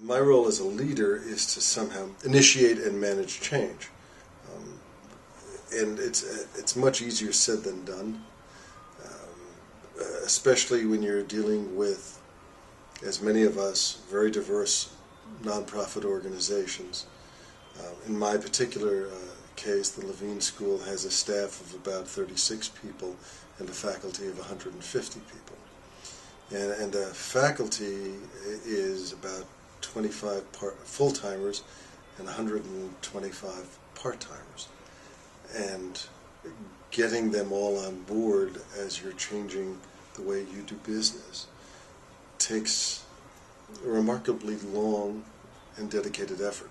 My role as a leader is to somehow initiate and manage change. And it's much easier said than done, especially when you're dealing with, as many of us, very diverse nonprofit organizations. In my particular case, the Levine School has a staff of about 36 people and a faculty of 150 people. And the faculty is about 25 full-timers and 125 part-timers. And getting them all on board as you're changing the way you do business takes a remarkably long and dedicated effort.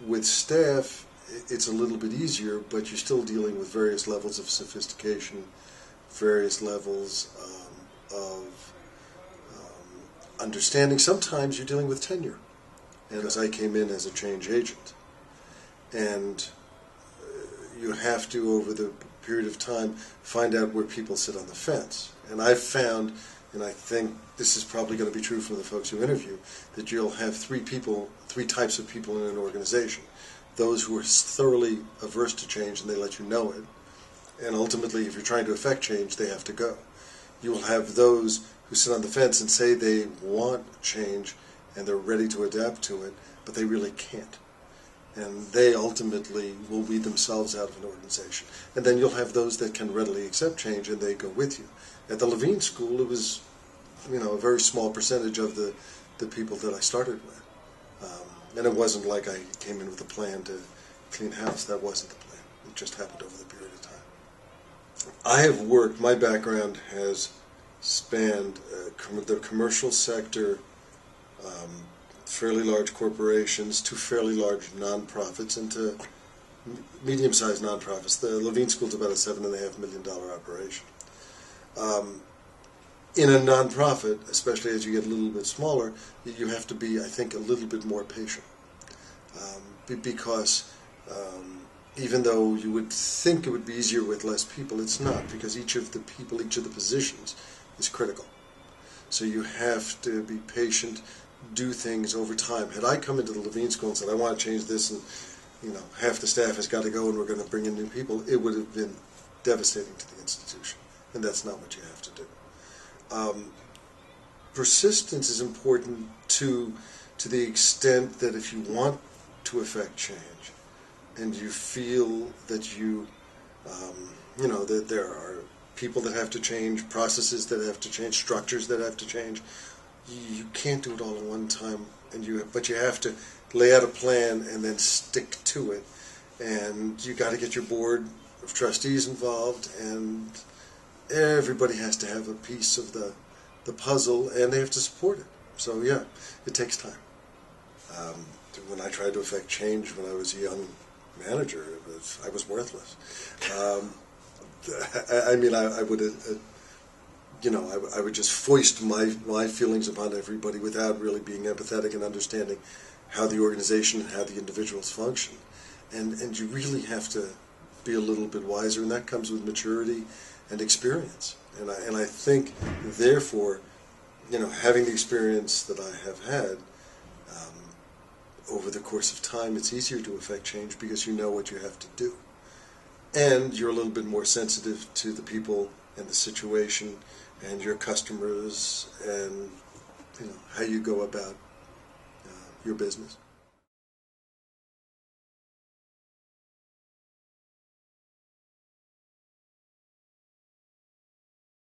With staff, it's a little bit easier, but you're still dealing with various levels of sophistication, various levels of understanding. Sometimes you're dealing with tenure. And as I came in as a change agent, and you have to, over the period of time, find out where people sit on the fence. And I've found, and I think this is probably going to be true for the folks you interview, that you'll have three types of people in an organization. Those who are thoroughly averse to change and they let you know it, and ultimately if you're trying to affect change, they have to go. You will have those who sit on the fence and say they want change and they're ready to adapt to it, but they really can't. And they ultimately will weed themselves out of an organization. And then you'll have those that can readily accept change and they go with you. At the Levine School, it was, a very small percentage of the people that I started with. And it wasn't like I came in with a plan to clean house. That wasn't the plan. It just happened over the period of time. I have worked, my background has spanned the commercial sector, fairly large corporations, to fairly large nonprofits, and to medium-sized nonprofits. The Levine School is about a $7.5 million operation. In a nonprofit, especially as you get a little bit smaller, you have to be, I think, a little bit more patient. Because even though you would think it would be easier with less people, it's not, because each of the people, each of the positions is critical. So you have to be patient, do things over time. Had I come into the Levine School and said, I want to change this, and half the staff has got to go and we're going to bring in new people, it would have been devastating to the institution. And that's not what you have to do. Persistence is important to the extent that if you want to affect change and you feel that that there are people that have to change, processes that have to change, structures that have to change, you can't do it all at one time, but you have to lay out a plan and then stick to it. And you got to get your board of trustees involved, and everybody has to have a piece of the puzzle, and they have to support it. So yeah, it takes time. When I tried to affect change when I was a young manager, I was worthless. I would just foist my feelings upon everybody without really being empathetic and understanding how the organization and how the individuals function. And you really have to be a little bit wiser, and that comes with maturity and experience. And I think, therefore, having the experience that I have had, over the course of time, it's easier to affect change because you know what you have to do. And you're a little bit more sensitive to the people and the situation and your customers and how you go about your business.